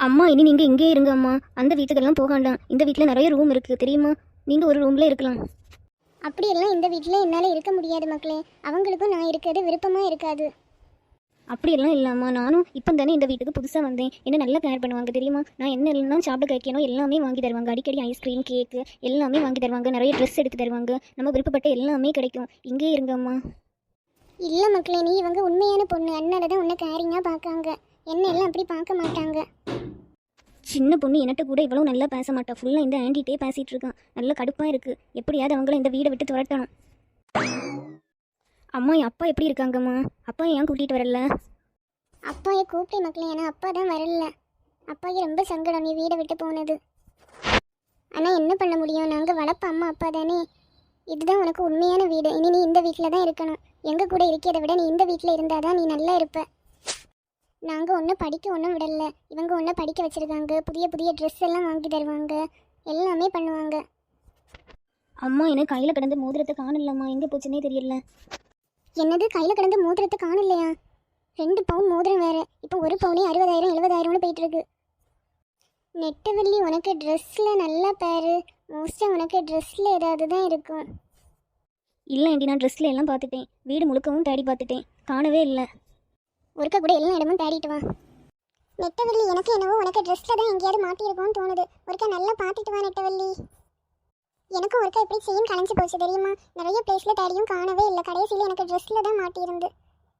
அம்மா இனி நீங்கள் இங்கே இருங்க அம்மா. அந்த வீட்டுக்கெல்லாம் போக வேண்டாம். இந்த வீட்டில் நிறைய ரூம் இருக்குது தெரியுமா? நீங்கள் ஒரு ரூமில் இருக்கலாம். அப்படியெல்லாம் இந்த வீட்டில் என்னால் இருக்க முடியாது மக்களே. அவங்களுக்கும் நான் இருக்கிறது விருப்பமாக இருக்காது. அப்படியெல்லாம் இல்லாமா, நானும் இப்போ தானே இந்த வீட்டுக்கு புதுசாக வந்தேன். என்ன நல்லா கேர் பண்ணுவாங்க தெரியுமா? நான் என்ன எல்லாம் சாப்பிட கேட்கணும் எல்லாமே வாங்கி தருவாங்க. அடிக்கடி ஐஸ்கிரீம் கேக்கு எல்லாமே வாங்கி தருவாங்க. நிறைய ட்ரெஸ் எடுத்து தருவாங்க. நம்ம விருப்பப்பட்ட எல்லாமே கிடைக்கும். இங்கே இருங்க அம்மா. இல்லை மக்களே, நீ இவங்க உண்மையான பொண்ணு, அதனால தான் உன்னை கேரிங்காக பார்க்காங்க. என்ன எல்லாம் அப்படி பார்க்க மாட்டாங்க. சின்ன பொண்ணு என்கிட்ட கூட இவ்வளோ நல்லா பேச மாட்டா. ஃபுல்லாக இந்த ஆண்டிகிட்டே பேசிகிட்டு இருக்கான். நல்ல கடுப்பாக இருக்குது. எப்படியாவது அவங்கள இந்த வீடை விட்டு துரத்தணும். அம்மா என் அப்பா எப்படி இருக்காங்கம்மா? அப்பா ஏன் கூட்டிகிட்டு வரல? அப்பாயை கூப்பிட்டே மக்களே, ஆனால் அப்பா தான் வரல. அப்பாவுக்கு ரொம்ப சங்கடம் நீ வீடை விட்டு போனது. ஆனால் என்ன பண்ண முடியும், நாங்கள் வளர்ப்ப அம்மா அப்பா தானே. இதுதான் உனக்கு உண்மையான வீடு. இனி நீ இந்த வீட்டில் தான் இருக்கணும். எங்கள் கூட இருக்கிறத விட நீ இந்த வீட்டில் இருந்தால் தான் நீ நல்லா இருப்ப. நாங்கள் ஒன்றும் படிக்க ஒன்றும் விடலை. இவங்க ஒன்றும் படிக்க வச்சுருக்காங்க. புதிய புதிய ட்ரெஸ் எல்லாம் வாங்கி தருவாங்க. எல்லாமே பண்ணுவாங்க. அம்மா எனக்கு கையில் கிடந்த மோதிரத்தை காணலம்மா. எங்கே போச்சுன்னே தெரியல. என்னது கையில் கிடந்த மோதிரத்தை காணலையா? 2 பவுன் மோதிரம் வேறு. இப்போ ஒரு பவுனே 60,000 70,000ன்னு போயிட்டுருக்கு. நெட்டவள்ளி, உனக்கு ட்ரெஸ்ஸில் நல்லா பேரு. மோஸ்ட்டாக உனக்கு ட்ரெஸ்ஸில் ஏதாவது தான் இருக்கும். இல்லை ஆண்டி, நான் ட்ரெஸ்ஸில் எல்லாம் பார்த்துட்டேன். வீடு முழுக்கவும் தேடி பார்த்துட்டேன். காணவே இல்லை. ஒருக்க கூட எல்லா இடமும் தேடிட்டு வா. நெட்டவள்ளி, எனக்கு என்னவோ உனக்கு ட்ரெஸ்ஸில் தான் எங்கேயாவது மாட்டியிருக்கோன்னு தோணுது. ஒருக்கா நல்லா பார்த்துட்டு வா நெட்டவள்ளி. எனக்கும் ஒருக்கா இப்படி செயின் கலைஞ்சு போச்சு தெரியுமா? நிறைய பிளேஸில் தேடியும் காணவே இல்லை. கடைசியில் எனக்கு ட்ரெஸ்ஸில் தான் மாட்டியிருந்து.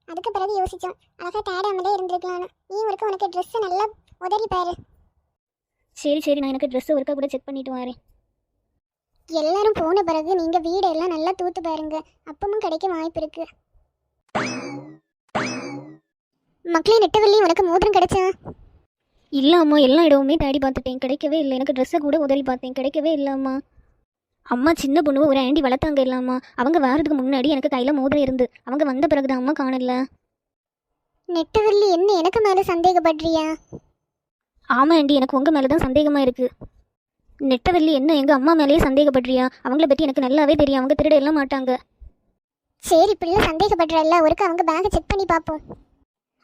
அதுக்கு பிறகு யோசித்தோம், அழகாக தேடாமலே இருந்திருக்கலான்னு. நீ ஒருக்கா உனக்கு ட்ரெஸ்ஸை நல்லா உதறி பாரு. சரி சரி, நான் எனக்கு ட்ரெஸ்ஸை ஒருக்கா கூட செக் பண்ணிட்டு வரேன். எல்லாரும் போன பிறகு நீங்கள் வீடெல்லாம் நல்லா தூத்து பாருங்க. அப்பவும் கிடைக்க வாய்ப்பு இருக்கு. மக்களே, நெட்டவள்ளி, உனக்கு மோதிரம் கிடைச்சா? இல்லை அம்மா, எல்லா இடமுமே தேடி பார்த்துட்டேன். கிடைக்கவே இல்லை. எனக்கு ட்ரெஸ்ஸை கூட உதறி பார்த்தேன். கிடைக்கவே இல்லை அம்மா. அம்மா சின்ன பொண்ணு ஒரு ஆண்டி வளர்த்தாங்க இல்லாமா, அவங்க வாரத்துக்கு முன்னாடி எனக்கு கையில் மோதிரம் இருந்து அவங்க வந்த பிறகுதான் அம்மா காணல. நெட்டவள்ளி, என்ன எனக்கு மேலே சந்தேகப்படுறியா? ஆமாம் ஆண்டி, எனக்கு உங்கள் மேலே தான் சந்தேகமாக இருக்குது. நெட்டவள்ளி, என்ன எங்கள் அம்மா மேலேயே சந்தேகப்படுறியா? அவங்கள பற்றி எனக்கு நல்லாவே தெரியும். அவங்க திருட எல்லாம் மாட்டாங்க. சரி, பிள்ளை சந்தேகப்படுறல்ல, ஒருக்கா அவங்க பேக்கை செக் பண்ணி பார்ப்போம்.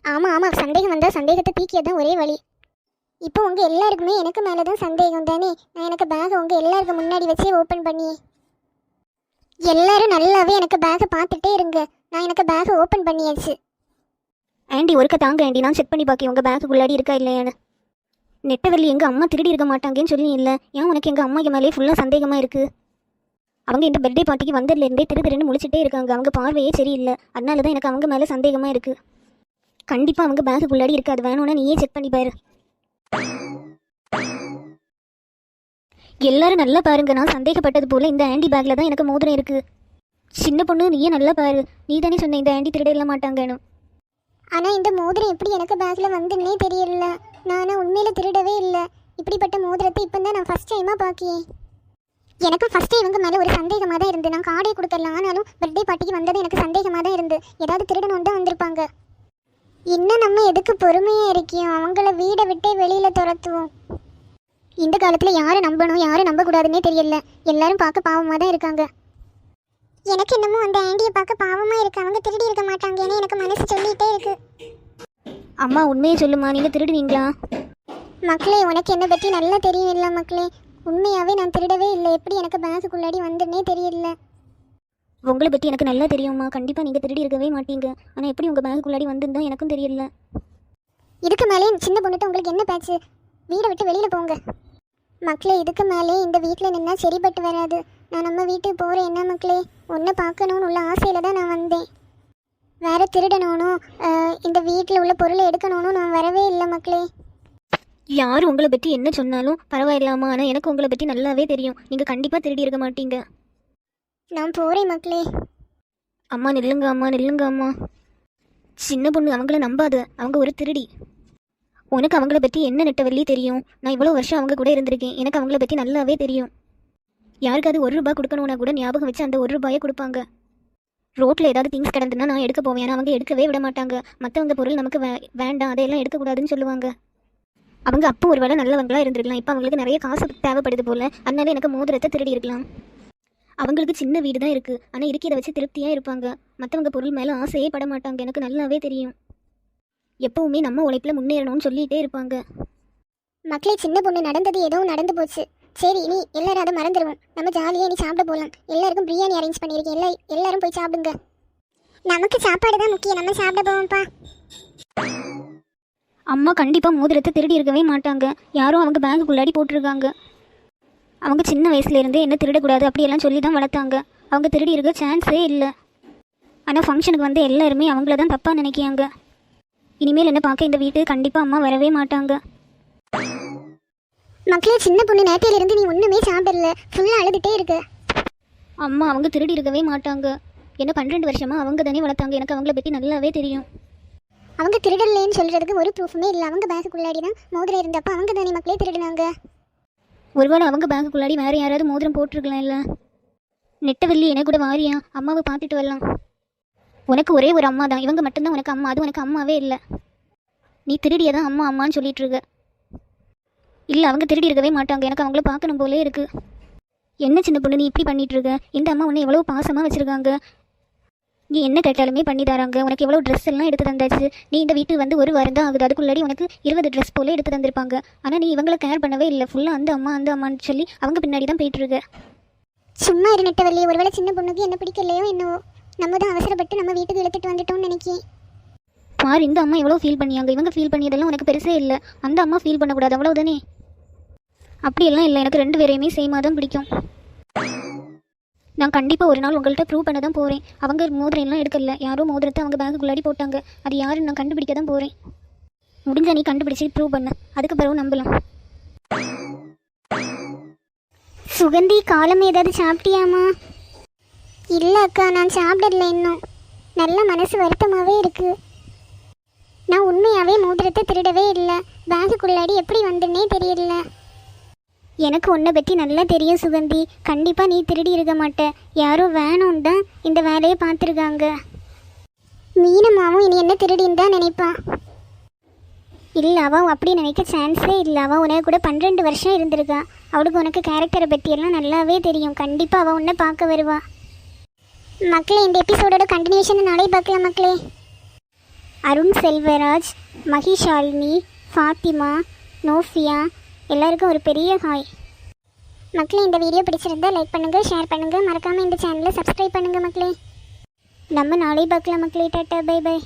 ஆமாம் ஆமாம், சந்தேகம் வந்தால் சந்தேகத்தை தீக்கியதான் ஒரே வழி. இப்போ உங்கள் எல்லாருக்குமே எனக்கு மேலே தான் சந்தேகம் தானே. நான் எனக்கு பேக்கை உங்கள் எல்லாருக்கும் முன்னாடி வச்சே ஓப்பன் பண்ணி எல்லாரும் நல்லாவே எனக்கு பேக்கை பார்த்துட்டே இருங்க. நான் எனக்கு பேக்கை ஓப்பன் பண்ணியாச்சு. ஆண்டி ஒருக்க தாங்க ஆண்டி, நான் செக் பண்ணி பார்க்கேன் உங்கள் பேக்குள்ளாடி இருக்கா இல்லையான்னு. நெட்டவள்ளி, எங்கள் அம்மா திருடி இருக்க மாட்டாங்கன்னு சொல்லி இல்லை. ஏன் உனக்கு எங்கள் அம்மா மேலே ஃபுல்லாக சந்தேகமாக இருக்குது? அவங்க இந்த பர்த்டே பார்ட்டிக்கு வந்ததுலேருந்தே திருன்னு முழிச்சிட்டே இருக்காங்க. அவங்க பார்வையே சரியில்லை. அதனால தான் எனக்கு அவங்க மேலே சந்தேகமாக இருக்குது. கண்டிப்பாக அவங்க பேக்குள்ளாடி இருக்காது. வேணும்னா நீயே செக் பண்ணி பாரு. எல்லாரும் நல்லா பாருங்க. நான் சந்தேகப்பட்டது போல இந்த ஆண்டி பேக்கில் தான் எனக்கு மோதிரம் இருக்குது. சின்ன பொண்ணு, நீயே நல்லா பாரு. நீ தானே சொன்ன இந்த ஆண்டி திருட மாட்டாங்கன்னு. ஆனால் இந்த மோதிரம் எப்படி எனக்கு பேக்கில் வந்துன்னே தெரியல. நானும் உண்மையில் திருடவே இல்லை. இப்படிப்பட்ட மோதிரத்தை இப்போ தான் நான் ஃபஸ்ட் டைமாக பார்க்கியேன். எனக்கும் ஃபஸ்ட்டு இவங்க மேலே ஒரு சந்தேகமாக தான் இருந்து. நான் கார்டே கொடுத்துடலாம். ஆனாலும் பர்த்டே பார்ட்டிக்கு வந்தது எனக்கு சந்தேகமாக தான் இருந்து. ஏதாவது திருடணும் தான் வந்திருப்பாங்க. இன்னும் நம்ம எதுக்கு பொறுமையாக இருக்கியோம்? அவங்கள வீடை விட்டே வெளியில் துரத்துவோம். இந்த காலத்தில் யாரை நம்பணும் யாரை நம்பக்கூடாதுன்னே தெரியல. எல்லாரும் பார்க்க பாவமாக தான் இருக்காங்க. எனக்கு என்னமோ அந்த ஆண்டியை பார்க்க பாவமாக இருக்கு. அவங்க திருடி இருக்க மாட்டாங்க. ஏன்னா எனக்கு மனசு சொல்லிகிட்டே இருக்கு. அம்மா உண்மையை சொல்லுமா, நீங்கள் திருடுவீங்களா? மக்களே, உனக்கு என்னை பற்றி நல்லா தெரியும் இல்லை மக்களே. உண்மையாகவே நான் திருடவே இல்லை. எப்படி எனக்கு பேக்குள்ளாடி வந்துன்னே தெரியல. உங்களை பற்றி எனக்கு நல்லா தெரியுமா. கண்டிப்பாக நீங்கள் திருடி இருக்கவே மாட்டீங்க. ஆனால் எப்படி உங்கள் பேக்குள்ளாடி வந்துருந்தா எனக்கும் தெரியல. இதுக்கு மேலே சின்ன பொண்ணுட்டு உங்களுக்கு என்ன பேச்சு? வீடை விட்டு வெளியில் போங்க மக்களே. இதுக்கு மேலே இந்த வீட்டில் நின்னா சரிப்பட்டு வராது. நான் நம்ம வீட்டுக்கு போகிறேன். என்ன மக்களே, ஒன்றை பார்க்கணுன்னு உள்ள ஆசையில் தான் நான் வந்தேன். வேறு திருடணும் இந்த வீட்டில் உள்ள பொருளை எடுக்கணும்னு நான் வரவே இல்லை மக்களே. யார் உங்களை பற்றி என்ன சொன்னாலும் பரவாயில்லாமா, ஆனால் எனக்கு உங்களை பற்றி நல்லாவே தெரியும். நீங்கள் கண்டிப்பாக திருடி இருக்க மாட்டீங்க. நான் போகிறேன் மக்களே. அம்மா நில்லுங்க அம்மா, நில்லுங்க அம்மா. சின்ன பொண்ணு, அவங்கள நம்பாத. அவங்க ஒரு திருடி. உனக்கு அவங்கள பற்றி என்ன நெட்டவள்ளி தெரியும்? நான் இவ்வளோ வருஷம் அவங்க கூட இருந்திருக்கேன். எனக்கு அவங்கள பற்றி நல்லாவே தெரியும். யாருக்காவது ₹1 கொடுக்கணுன்னா கூட ஞாபகம் வச்சு அந்த ₹1 கொடுப்பாங்க. ரோட்டில் ஏதாவது திங்ஸ் கிடந்துன்னா நான் எடுக்க போவேன். ஆனால் அவங்க எடுக்கவே விட மாட்டாங்க. மற்றவங்க பொருள் நமக்கு வேண்டாம், அதையெல்லாம் எடுக்கக்கூடாதுன்னு சொல்லுவாங்க. அவங்க அப்போ ஒரு வேளை நல்லவங்களாக இருந்திருக்கலாம். இப்போ அவங்களுக்கு நிறைய காசு தேவைப்படுது போல். அதனால எனக்கு மோதிரத்தை திருடி இருக்கலாம். அவங்களுக்கு சின்ன வீடு தான் இருக்குது. ஆனால் இருக்கிறத வச்சு திருப்தியாக இருப்பாங்க. மற்றவங்க பொருள் மேலே ஆசையே பட மாட்டாங்க. எனக்கு நல்லாவே தெரியும். எப்பவுமே நம்ம உழைப்பில் முன்னேறணும்னு சொல்லிகிட்டே இருப்பாங்க. மக்களே, சின்ன பொண்ணு நடந்தது ஏதோ நடந்து போச்சு. சரி, இனி எல்லாரும் அதை மறந்துடுவோம். நம்ம ஜாலியாக நீ சாப்பிட போகலாம். எல்லாருக்கும் பிரியாணி அரேஞ்ச் பண்ணியிருக்கேன். எல்லாரும் போய் சாப்பிடுங்க. நமக்கு சாப்பாடு தான் முக்கியம். நம்ம சாப்பிட போவோம்ப்பா. அம்மா கண்டிப்பாக மோதிரத்தை திருடி இருக்கவே மாட்டாங்க. யாரும் அவங்க பேங்குக்குள்ளாடி போட்டிருக்காங்க. அவங்க சின்ன வயசுலேருந்தே என்ன திருடக்கூடாது அப்படியெல்லாம் சொல்லி தான் வளர்த்தாங்க. அவங்க திருடி இருக்க சான்ஸே இல்லை. ஆனால் ஃபங்க்ஷனுக்கு வந்து எல்லாருமே அவங்கள தான் தப்பாக நினைக்கியாங்க. இனிமேல் என்ன பார்க்க இந்த வீட்டுக்கு கண்டிப்பாக அம்மா வரவே மாட்டாங்க. மக்களே, சின்ன பொண்ணு நேற்றையிலிருந்து நீ ஒன்றுமே சாப்பிடல. ஃபுல்லாக அழுதுகிட்டே இருக்கு. அம்மா அவங்க திருடி இருக்கவே மாட்டாங்க. என்ன 12 வருஷமாக அவங்க தானே வளர்த்தாங்க. எனக்கு அவங்கள பற்றி நல்லாவே தெரியும். அவங்க திருடலேன்னு சொல்கிறதுக்கு ஒரு ப்ரூஃபுமே இல்லை. அவங்க பேங்குக்குள்ளாடி தான் மோதிரம் இருந்தப்போ அவங்க தானே மக்களே திருடினாங்க. ஒருவேளை அவங்க பேங்குக்குள்ளாடி வேறு யாராவது மோதிரம் போட்டிருக்கலாம். இல்லை நெட்டவள்ளி எனக்கு கூட வாரியா, அம்மாவை பார்த்துட்டு வரலாம். உனக்கு ஒரே ஒரு அம்மா தான், இவங்க மட்டும்தான் உனக்கு அம்மா. அது உனக்கு அம்மாவே இல்லை. நீ திருடியை தான் அம்மா அம்மான்னு சொல்லிட்டு இருக்க. இல்லை, அவங்க திருடி இருக்கவே மாட்டாங்க. எனக்கு அவங்கள பார்க்கணும் போலே இருக்கு. என்ன சின்ன பொண்ணு நீ இப்படி பண்ணிட்டு இருக்க? இந்த அம்மா உன்னை எவ்வளோ பாசமாக வச்சுருக்காங்க. நீ என்ன கேட்டாலுமே பண்ணி தராங்க. உனக்கு எவ்வளோ ட்ரெஸ் எல்லாம் எடுத்து தந்தாச்சு. நீ இந்த வீட்டுக்கு வந்து ஒரு வாரம் தான் ஆகுது. அதுக்குள்ளாடி உனக்கு 20 ட்ரெஸ் போல எடுத்து தந்திருப்பாங்க. ஆனால் நீ இவங்களை கேர் பண்ணவே இல்லை. ஃபுல்லாக அந்த அம்மான்னு சொல்லி அவங்க பின்னாடி தான் போயிட்டு இருக்க. சும்மா இரு நெட்டவள்ளி. ஒருவேளை சின்ன பொண்ணுக்கு என்ன பிடிக்கலையோ என்னவோ. நம்ம தான் அவசரப்பட்டு நம்ம வீட்டுக்கு இழுத்துட்டு வந்துட்டோம்னு நினைக்கிறேன். பாரு, இந்த அம்மா எவ்வளோ ஃபீல் பண்ணியாங்க. இவங்க ஃபீல் பண்ணியதெல்லாம் உனக்கு பெருசே இல்லை. அந்த அம்மா ஃபீல் பண்ணக்கூடாது, அவ்வளோதானே? அப்படியெல்லாம் இல்லை. எனக்கு 2 பேரையுமே சேமாக தான் பிடிக்கும். நான் கண்டிப்பாக ஒரு நாள் உங்கள்கிட்ட ப்ரூவ் பண்ண தான் போகிறேன். அவங்க மோதிரம் எல்லாம் எடுக்கல. யாரோ மோதிரத்தை அவங்க பேங்குக்குள்ளாடி போட்டாங்க. அது யாருன்னு நான் கண்டுபிடிக்க தான் போகிறேன். முடிஞ்சா நீ கண்டுபிடிச்சி ப்ரூவ் பண்ண. அதுக்கு பிறகு நம்பலாம். சுகந்தி, காலம் ஏதாவது சாப்பிட்டியாமா? இல்லை அக்கா, நான் சாப்பிடல இன்னும். நல்ல மனசு வருத்தமாகவே இருக்கு. நான் உண்மையாகவே மோதிரத்தை திருடவே இல்லை. பேங்குக்குள்ளாடி எப்படி வந்தேன்னே தெரியல. எனக்கு உன்னை பற்றி நல்லா தெரியும் சுகந்தி. கண்டிப்பாக நீ திருடி இருக்க மாட்ட. யாரோ வேணும்னு தான் இந்த வேலையை பார்த்துருக்காங்க. மீனம்மாவும் இனி என்ன திருடின்னு தான் நினைப்பான். இல்லை, அவன் அப்படி நினைக்க சான்ஸே இல்லை. அவன் உனக்கு கூட 12 வருஷம் இருந்திருக்கா. அவளுக்கு உனக்கு கேரக்டரை பற்றியெல்லாம் நல்லாவே தெரியும். கண்டிப்பாக அவள் உன்னை பார்க்க வருவா. மக்களே, இந்த எபிசோடோட கண்டினியூஷன் நாளை பார்க்கலாம் மக்களே. அருண் செல்வராஜ், மகிஷாலினி, ஃபாத்திமா, நோஃபியா எல்லாருக்கும் ஒரு பெரிய ஹாய். மக்களே, இந்த வீடியோ பிடிச்சிருந்தா லைக் பண்ணுங்கள், ஷேர் பண்ணுங்கள். மறக்காமல் இந்த சேனலை சப்ஸ்கிரைப் பண்ணுங்கள் மக்களே. நம்ம நாளை பார்க்கலாம் மக்களே. டாட்டா, பை பை.